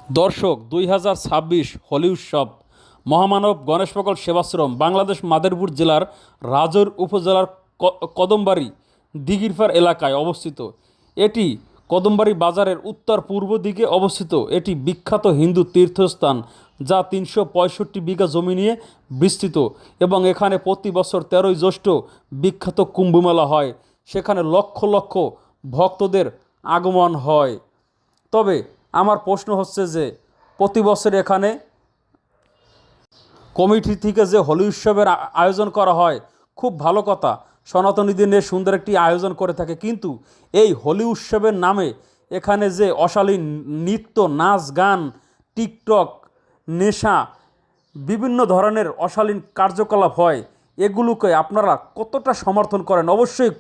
দর্শক ২০২৬ হোলি উৎসব মহামানব গণেশ পাগল সেবাশ্রম বাংলাদেশ মাদারীপুর জেলার রাজৈর উপজেলার কদমবাড়ি দিঘিরপাড় এলাকায় অবস্থিত। এটি কদমবাড়ি বাজারের উত্তর পূর্ব দিকে অবস্থিত। এটি বিখ্যাত হিন্দু তীর্থস্থান যা ৩৬৫ বিঘা জমি নিয়ে বিস্তৃত এবং এখানে প্রতি বছর ১৩ই জ্যৈষ্ঠ বিখ্যাত কুম্ভমেলা হয়। সেখানে লক্ষ লক্ষ ভক্তদের আগমন হয়। তবে আমার প্রশ্ন হচ্ছে যে প্রতি বছর এখানে কমিটি থেকে যে হোলি উৎসবের আয়োজন করা হয়, খুব ভালো কথা, সনাতনীদের নিয়ে সুন্দর একটি আয়োজন করে থাকে, কিন্তু এই হোলি উৎসবের নামে এখানে যে অশালীন নৃত্য, নাচ গান, টিকটক, নেশা, বিভিন্ন ধরনের অশালীন কার্যকলাপ হয়, এগুলোকে আপনারা কতটা সমর্থন করেন অবশ্যই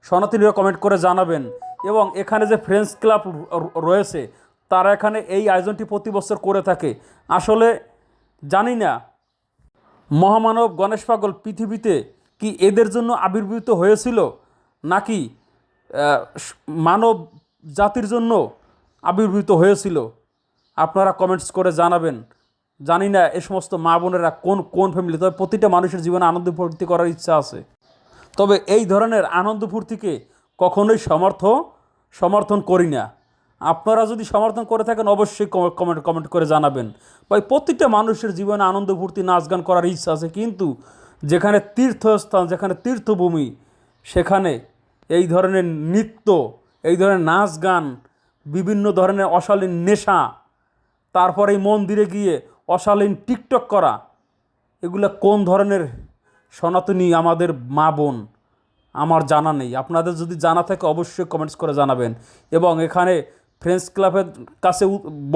সনাতনীরা কমেন্ট করে জানাবেন। এবং এখানে যে ফ্রেন্ডস ক্লাব রয়েছে তারা এখানে এই আয়োজনটি প্রতি বছর করে থাকে। আসলে জানি না মহামানব গণেশ পাগল পৃথিবীতে কি এদের জন্য আবির্ভূত হয়েছিল, নাকি মানব জাতির জন্য আবির্ভূত হয়েছিল, আপনারা কমেন্টস করে জানাবেন। জানি না এ সমস্ত মা বোনেরা কোন কোন ফ্যামিলি, তবে প্রতিটা মানুষের জীবনে আনন্দ ফুর্তি করার ইচ্ছা আছে। তবে এই ধরনের আনন্দ ফুর্তিকে কখনোই সমর্থন করি না। আপনারা যদি সমর্থন করে থাকেন অবশ্যই কমেন্ট করে জানাবেন। ভাই, প্রতিটা মানুষের জীবনে আনন্দ ফুর্তি নাচ গান করার ইচ্ছা আছে, কিন্তু যেখানে তীর্থস্থান, যেখানে তীর্থভূমি, সেখানে এই ধরনের নৃত্য, এই ধরনের নাচ গান, বিভিন্ন ধরনের অশালীন নেশা, তারপরে এই মন্দিরে গিয়ে অশালীন টিকটক করা, এগুলো কোন ধরনের সনাতনী আমাদের মা বোন আমার জানা নেই। আপনাদের যদি জানা থাকে অবশ্যই কমেন্টস করে জানাবেন। এবং এখানে ফ্রেন্ডস ক্লাবের কাছে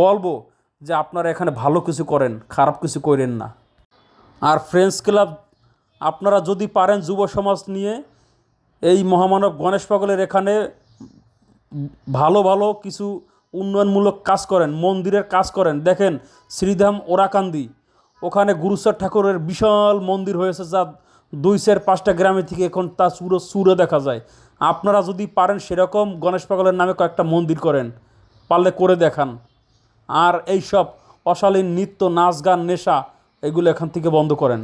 বলবো যে আপনারা এখানে ভালো কিছু করেন, খারাপ কিছু করেন না। আর ফ্রেন্ডস ক্লাব আপনারা যদি পারেন যুব সমাজ নিয়ে এই মহামানব গণেশ পাগলের এখানে ভালো ভালো কিছু উন্নয়নমূলক কাজ করেন, মন্দিরের কাজ করেন। দেখেন শ্রীধাম ওরাকান্দি, ওখানে গুরুচাঁদ ঠাকুরের বিশাল মন্দির হয়েছে, যা ২-৫টা গ্রামে থেকে এখন তা চূড়ো দেখা যায়। আপনারা যদি পারেন সেরকম গণেশ পাগলের নামে কয়েকটা মন্দির করেন, পারলে করে দেখান। আর এই সব অশালীন নৃত্য, নাচ গান, নেশা, এগুলো এখান থেকে বন্ধ করেন।